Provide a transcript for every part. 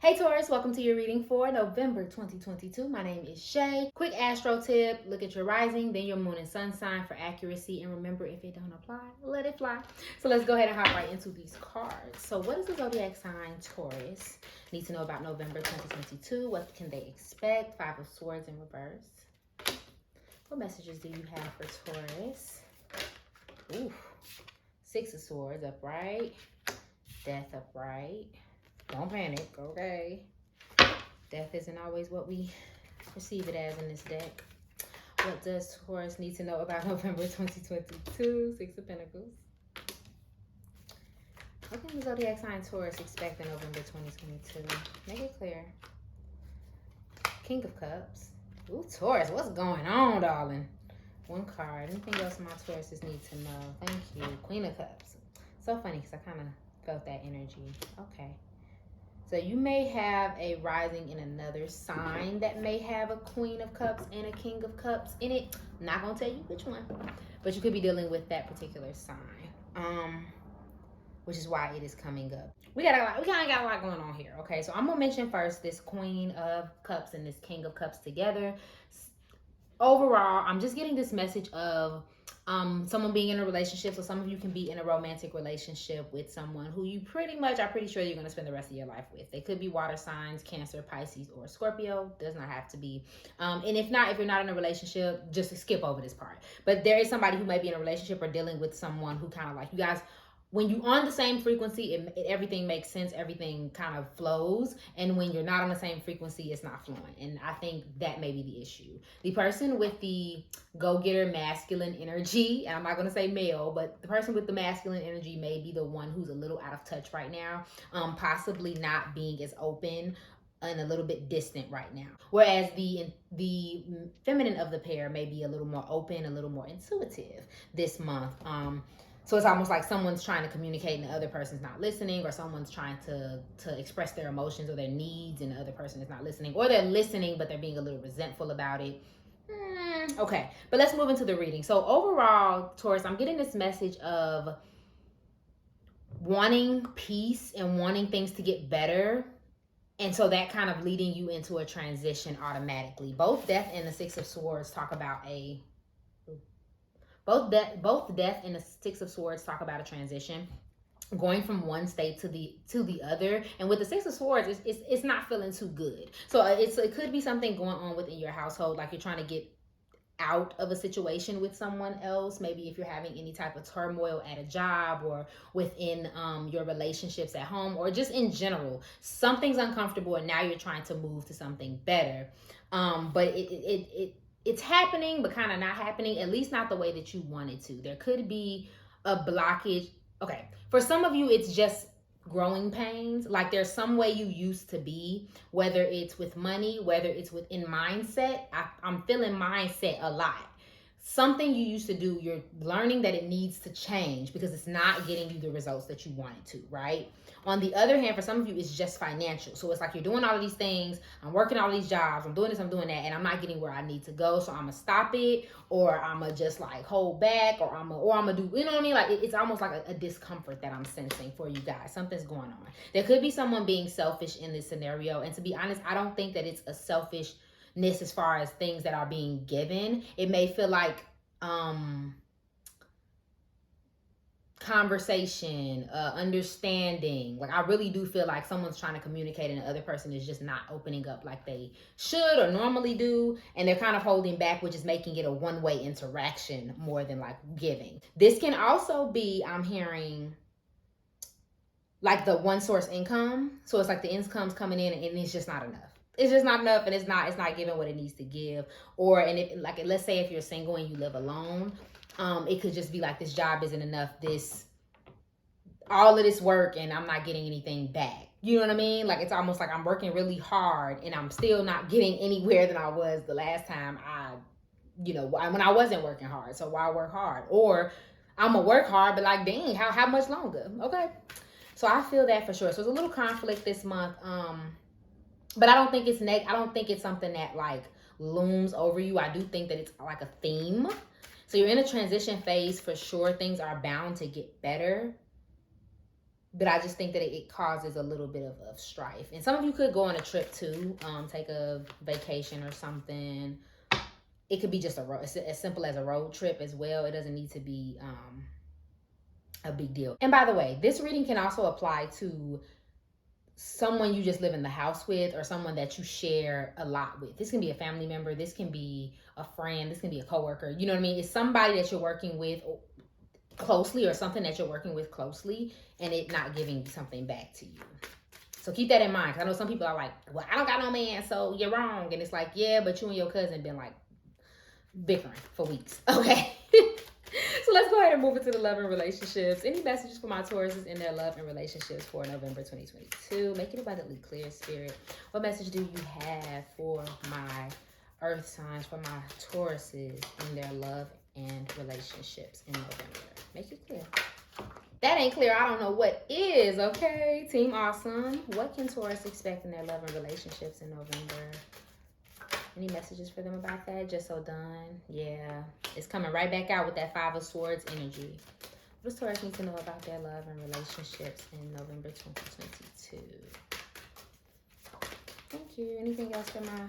Hey Taurus, welcome to your reading for November 2022. My name is Shay. Quick astro tip, look at your rising, then your moon and sun sign for accuracy. And remember, if it don't apply, let it fly. So let's go ahead and hop right into these cards. So what does the zodiac sign Taurus need to know about November 2022? What can they expect? Five of Swords in reverse. What messages do you have for Taurus? Ooh, Six of Swords upright. Death upright. Don't panic, okay? Death isn't always what we perceive it as in this deck. What does Taurus need to know about November 2022? Six of Pentacles. What can the zodiac sign Taurus expect in November 2022? Make it clear. King of Cups. Ooh, Taurus, what's going on, darling? One card. Anything else my Tauruses need to know? Thank you. Queen of Cups. So funny because I kind of felt that energy. Okay. So you may have a rising in another sign that may have a Queen of Cups and a King of Cups in it. I'm not going to tell you which one, but you could be dealing with that particular sign, which is why it is coming up. We kind of got a lot going on here, okay? So I'm going to mention first this Queen of Cups and this King of Cups together. Overall, I'm just getting this message of someone being in a relationship. So some of you can be in a romantic relationship with someone who you pretty sure you're going to spend the rest of your life with. They could be water signs, Cancer, Pisces, or Scorpio. Does not have to be. And if you're not in a relationship, just skip over this part. But there is somebody who may be in a relationship or dealing with someone who kind of like, you guys, when you're on the same frequency, everything makes sense. Everything kind of flows. And when you're not on the same frequency, it's not flowing. And I think that may be the issue. The person with the go-getter masculine energy, and I'm not going to say male, but the person with the masculine energy may be the one who's a little out of touch right now. Possibly not being as open and a little bit distant right now. Whereas the feminine of the pair may be a little more open, a little more intuitive this month. So it's almost like someone's trying to communicate and the other person's not listening, or someone's trying to express their emotions or their needs and the other person is not listening, or they're listening but they're being a little resentful about it. Okay, but let's move into the reading. So overall, Taurus, I'm getting this message of wanting peace and wanting things to get better. And so that kind of leading you into a transition automatically. Both Death and the Six of Swords talk about both Death and the Six of Swords talk about a transition, going from one state to the other. And with the Six of Swords, it's not feeling too good. So it could be something going on within your household, like you're trying to get out of a situation with someone else. Maybe if you're having any type of turmoil at a job or within your relationships at home, or just in general, something's uncomfortable and now you're trying to move to something better. But it's happening, but kind of not happening, at least not the way that you wanted to. There could be a blockage. Okay, for some of you, it's just growing pains. Like there's some way you used to be, whether it's with money, whether it's within mindset. I'm feeling mindset a lot. Something you used to do, you're learning that it needs to change because it's not getting you the results that you wanted to, right? On the other hand, for some of you, it's just financial. So it's like you're doing all of these things. I'm working all these jobs. I'm doing this, I'm doing that, and I'm not getting where I need to go. So I'm gonna stop it, or I'm gonna just like hold back, or I'm gonna do, you know what I mean? Like it's almost like a discomfort that I'm sensing for you guys. Something's going on. There could be someone being selfish in this scenario. And to be honest, I don't think that it's a selfishness as far as things that are being given. It may feel like conversation, understanding. Like I really do feel like someone's trying to communicate and the other person is just not opening up like they should or normally do, and they're kind of holding back, which is making it a one-way interaction more than like giving. This can also be, I'm hearing, like the one source income. So it's like the income's coming in and it's just not enough. It's just not enough, and it's not giving what it needs to give. Or, and if, like, let's say if you're single and you live alone, it could just be like, this job isn't enough, all of this work, and I'm not getting anything back. You know what I mean? Like, it's almost like I'm working really hard and I'm still not getting anywhere than I was the last time when I wasn't working hard. So why work hard? Or I'm gonna work hard, but like, dang, how much longer? Okay. So I feel that for sure. So it's a little conflict this month. But I don't think it's I don't think it's something that like looms over you. I do think that it's like a theme. So you're in a transition phase for sure. Things are bound to get better. But I just think that it causes a little bit of strife. And some of you could go on a trip too, take a vacation or something. It could be just as simple as a road trip as well. It doesn't need to be a big deal. And by the way, this reading can also apply to someone you just live in the house with, or someone that you share a lot with. This can be a family member, this can be a friend, this can be a coworker. You know what I mean? It's somebody that you're working with closely, or something that you're working with closely, and it not giving something back to you. So keep that in mind. Cause I know some people are like, well, I don't got no man, so you're wrong. And it's like, yeah, but you and your cousin been like bickering for weeks. Okay. So let's go ahead and move into the love and relationships. Any messages for my Tauruses in their love and relationships for November 2022? Make it abundantly clear, Spirit. What message do you have for my earth signs, for my Tauruses in their love and relationships in November? Make it clear. That ain't clear. I don't know what is, okay? Team Awesome. What can Taurus expect in their love and relationships in November? Any messages for them about that? Just so done. Yeah. It's coming right back out with that Five of Swords energy. What does Taurus need to know about their love and relationships in November 2022? Thank you. Anything else for my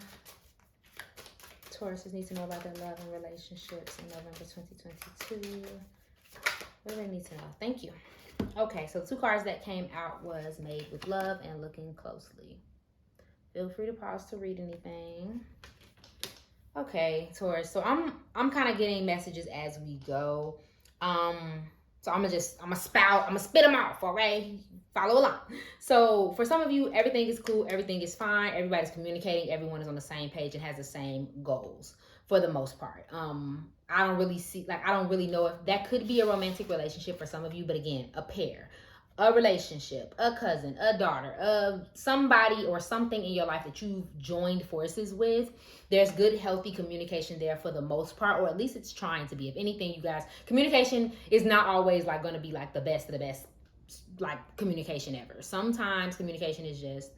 Tauruses need to know about their love and relationships in November 2022? What do they need to know? Thank you. Okay, so 2 cards that came out was Made with Love and Looking Closely. Feel free to pause to read anything. Okay, Taurus. So I'm kind of getting messages as we go. So I'm gonna spit them off, all right? Follow along. So for some of you, everything is cool, everything is fine, everybody's communicating, everyone is on the same page and has the same goals for the most part. I don't really know if that could be a romantic relationship for some of you, but again, a pair, a relationship, a cousin, a daughter, somebody or something in your life that you've joined forces with. There's good, healthy communication there for the most part, or at least it's trying to be. If anything, you guys, communication is not always like going to be like the best of the best, like communication ever. Sometimes communication is just,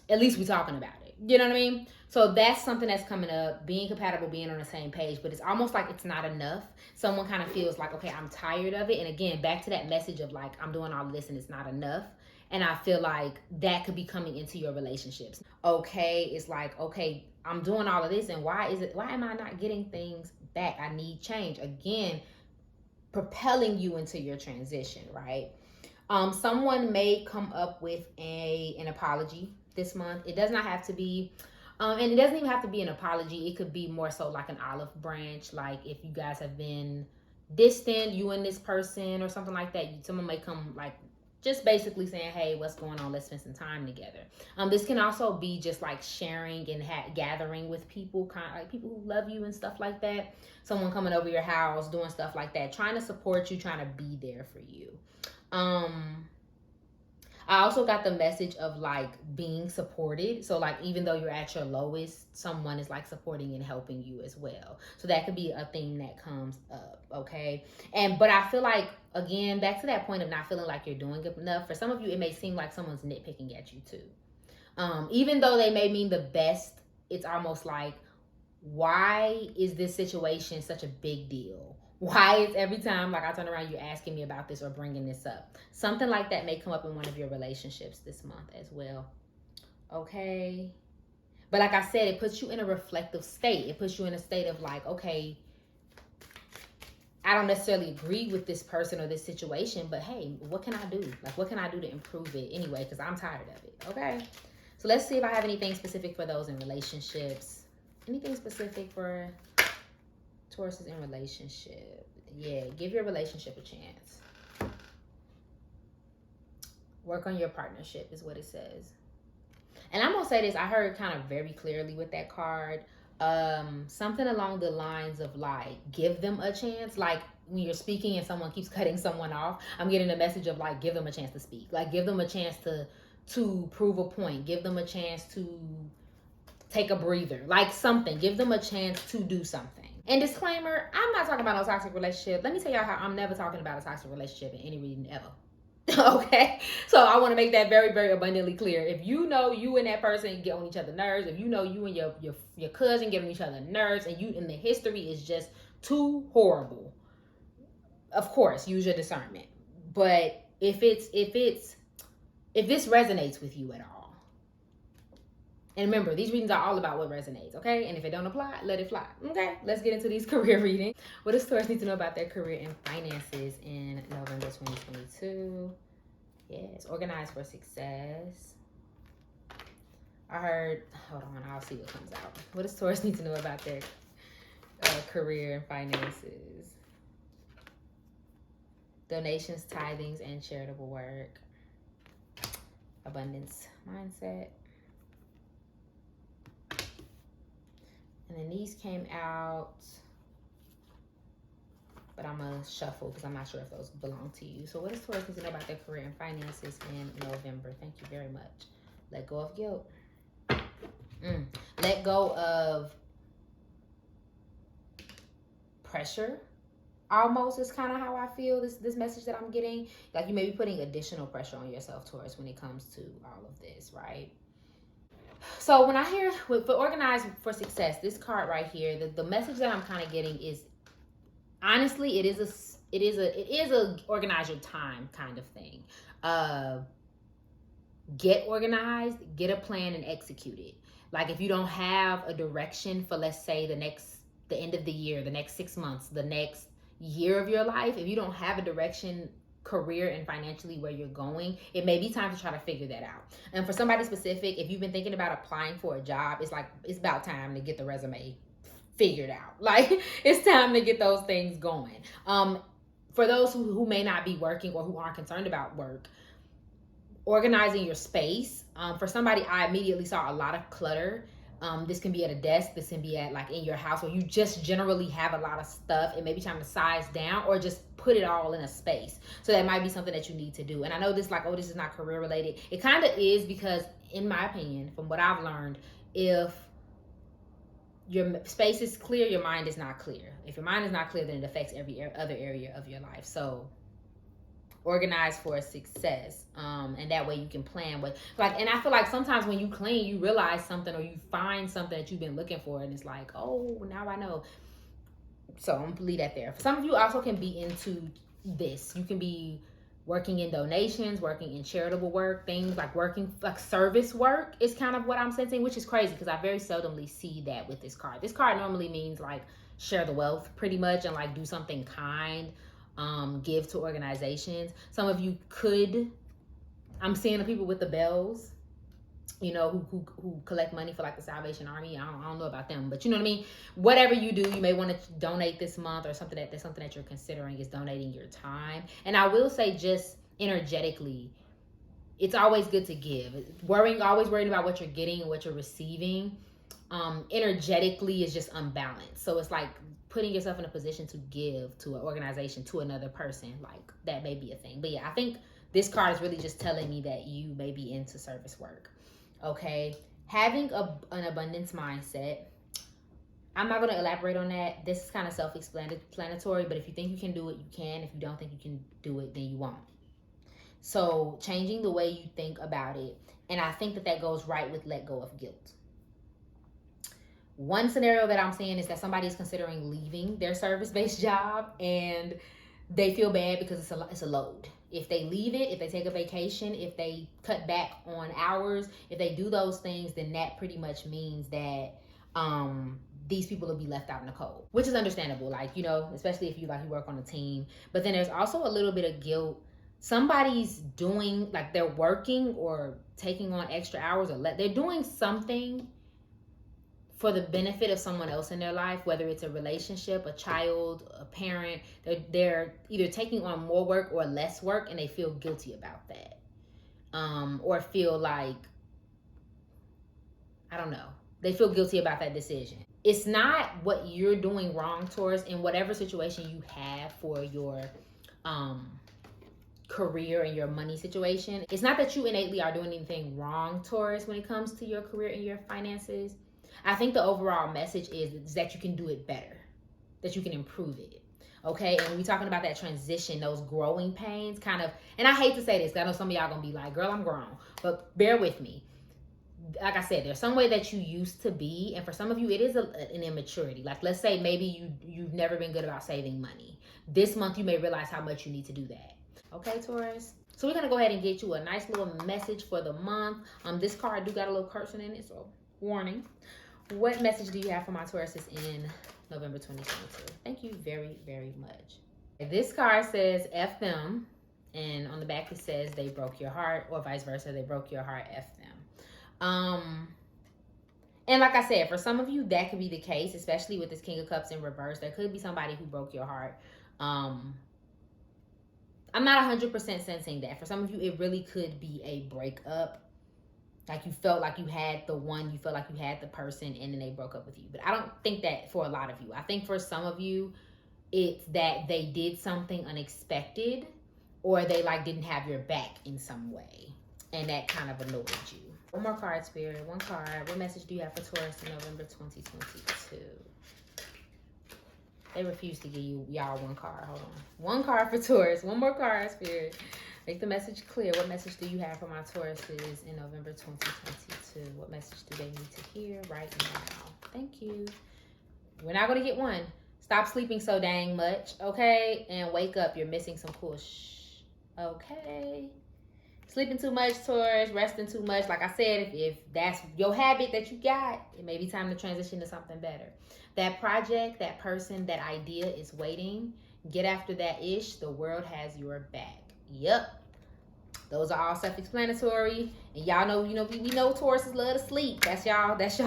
at least we're talking about it. You know what I mean? So that's something that's coming up, being compatible, being on the same page, but it's almost like it's not enough. Someone kind of feels like, okay, I'm tired of it. And again, back to that message of like, I'm doing all of this and it's not enough. And I feel like that could be coming into your relationships. Okay, it's like, okay, I'm doing all of this and why am I not getting things back? I need change. Again, propelling you into your transition, right? Someone may come up with an apology this month. It does not have to be, and it doesn't even have to be an apology. It could be more so like an olive branch. Like if you guys have been distant, you and this person or something like that, someone may come like just basically saying, hey, what's going on? Let's spend some time together. This can also be just like sharing and gathering with people, kind of like people who love you and stuff like that. Someone coming over your house, doing stuff like that, trying to support you, trying to be there for you. I also got the message of like being supported. So like, even though you're at your lowest, someone is like supporting and helping you as well. So that could be a theme that comes up. Okay. But I feel like, again, back to that point of not feeling like you're doing enough. For some of you, it may seem like someone's nitpicking at you too. Even though they may mean the best, it's almost like, why is this situation such a big deal? Why is every time like I turn around, you're asking me about this or bringing this up? Something like that may come up in one of your relationships this month as well. Okay. But like I said, it puts you in a reflective state. It puts you in a state of like, okay, I don't necessarily agree with this person or this situation, but hey, what can I do? Like, what can I do to improve it anyway? Because I'm tired of it. Okay. So let's see if I have anything specific for those in relationships. Anything specific for Tauruses in relationship? Yeah, give your relationship a chance. Work on your partnership is what it says. And I'm gonna say this, I heard kind of very clearly with that card, something along the lines of like, give them a chance. Like when you're speaking and someone keeps cutting someone off, I'm getting a message of like, give them a chance to speak. Like give them a chance to prove a point. Give them a chance to take a breather, like something. Give them a chance to do something. And disclaimer, I'm not talking about no toxic relationship. Let me tell y'all how I'm never talking about a toxic relationship in any reading ever. Okay, so I want to make that very, very abundantly clear. If you know you and that person get on each other's nerves, if you know you and your cousin get on each other's nerves, and the history is just too horrible, of course, use your discernment. But if this resonates with you at all. And remember, these readings are all about what resonates, okay? And if it don't apply, let it fly. Okay, let's get into these career readings. What does Taurus need to know about their career and finances in November 2022? Yes, organized for success. I heard, hold on, I'll see what comes out. What does Taurus need to know about their career and finances? Donations, tithings, and charitable work. Abundance mindset. And then these came out, but I'm going to shuffle because I'm not sure if those belong to you. So what does Taurus need to know about their career and finances in November? Thank you very much. Let go of guilt. Let go of pressure. Almost is kind of how I feel this message that I'm getting. Like you may be putting additional pressure on yourself, Taurus, when it comes to all of this, right? So when I hear for organized for success, this card right here, the message that I'm kind of getting is, honestly, it is a organize your time kind of thing. Get organized, get a plan, and execute it. Like if you don't have a direction for, let's say, the end of the year, the next 6 months, the next year of your life, if you don't have a direction, career and financially where you're going, it may be time to try to figure that out. And for somebody specific, if you've been thinking about applying for a job, it's about time to get the resume figured out. Like it's time to get those things going. For those who may not be working or who aren't concerned about work, organizing your space. For somebody, I immediately saw a lot of clutter. This can be at a desk, this can be at like in your house, or you just generally have a lot of stuff. It may be time to size down or just put it all in a space. So that might be something that you need to do. And I know this like, oh, this is not career related. It kind of is, because in my opinion, from what I've learned, if your space is clear, your mind is not clear. If your mind is not clear, then it affects every other area of your life. So organize for success, and that way you can plan with and I feel like sometimes when you clean, you realize something or you find something that you've been looking for, and it's like, oh, now I know. So I'm gonna leave that there. Some of you also can be into this. You can be working in donations, working in charitable work, things like working like service work is kind of what I'm sensing, which is crazy because I very seldomly see that with this card. This card normally means like share the wealth pretty much, and like do something kind. Give to organizations. Some of you could, I'm seeing the people with the bells, you know, who collect money for like the Salvation Army. I don't know about them, but you know what I mean? Whatever you do, you may want to donate this month, or something that's something that you're considering is donating your time. And I will say, just energetically, it's always good to give. Always worrying about what you're getting and what you're receiving, energetically is just unbalanced. So it's like putting yourself in a position to give to an organization, to another person, like that may be a thing. But yeah, I think this card is really just telling me that you may be into service work. Okay, having an abundance mindset. I'm not going to elaborate on that. This is kind of self-explanatory, but if you think you can do it, you can. If you don't think you can do it, then you won't. So changing the way you think about it. And I think that goes right with let go of guilt. One scenario that I'm seeing is that somebody is considering leaving their service-based job and they feel bad because it's a load. If they leave it, if they take a vacation, if they cut back on hours, if they do those things, then that pretty much means that these people will be left out in the cold, which is understandable. Like, you know, especially if you work on a team. But then there's also a little bit of guilt. Somebody's doing, like, they're working or taking on extra hours, or they're doing something for the benefit of someone else in their life, whether it's a relationship, a child, a parent. They're either taking on more work or less work, and they feel guilty about that. Or feel like, I don't know, they feel guilty about that decision. It's not what you're doing wrong, Taurus, in whatever situation you have for your career and your money situation. It's not that you innately are doing anything wrong, Taurus, when it comes to your career and your finances. I think the overall message is that you can do it better, that you can improve it. Okay, and when we're talking about that transition, those growing pains kind of, and I hate to say this, because I know some of y'all gonna be like, girl, I'm grown, but bear with me. Like I said, there's some way that you used to be, and for some of you, it is an immaturity. Like, let's say maybe you've never been good about saving money. This month, you may realize how much you need to do that. Okay, Taurus? So we're going to go ahead and get you a nice little message for the month. This card do got a little cursing in it, so warning. What message do you have for my Tauruses in November 2022? Thank you very, very much. This card says F them, and on the back it says they broke your heart, or vice versa, they broke your heart, F them. And like I said, for some of you, that could be the case, especially with this King of Cups in reverse. There could be somebody who broke your heart. I'm not 100% sensing that. For some of you, it really could be a breakup. Like you felt like you had the one, you felt like you had the person, and then they broke up with you. But I don't think that for a lot of you. I think for some of you, it's that they did something unexpected, or they like didn't have your back in some way, and that kind of annoyed you. One more card, Spirit. One card. What message do you have for Taurus in November 2022? They refuse to give y'all one card. Hold on. One card for Taurus. One more card, Spirit. Make the message clear. What message do you have for my Tauruses in November 2022? What message do they need to hear right now? Thank you. We're not going to get one. Stop sleeping so dang much, okay? And wake up. You're missing some cool okay? Sleeping too much, Taurus, resting too much. Like I said, if that's your habit that you got, it may be time to transition to something better. That project, that person, that idea is waiting. Get after that ish. The world has your back. Yep. Those are all self-explanatory. And y'all know, we know Tauruses love to sleep. That's y'all. That's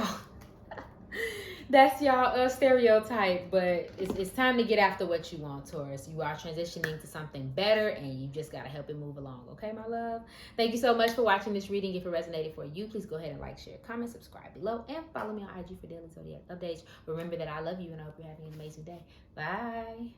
y'all stereotype, but it's time to get after what you want, Taurus. You are transitioning to something better, and you just got to help it move along. Okay, my love? Thank you so much for watching this reading. If it resonated for you, please go ahead and like, share, comment, subscribe below, and follow me on IG for daily zodiac updates. Remember that I love you, and I hope you're having an amazing day. Bye.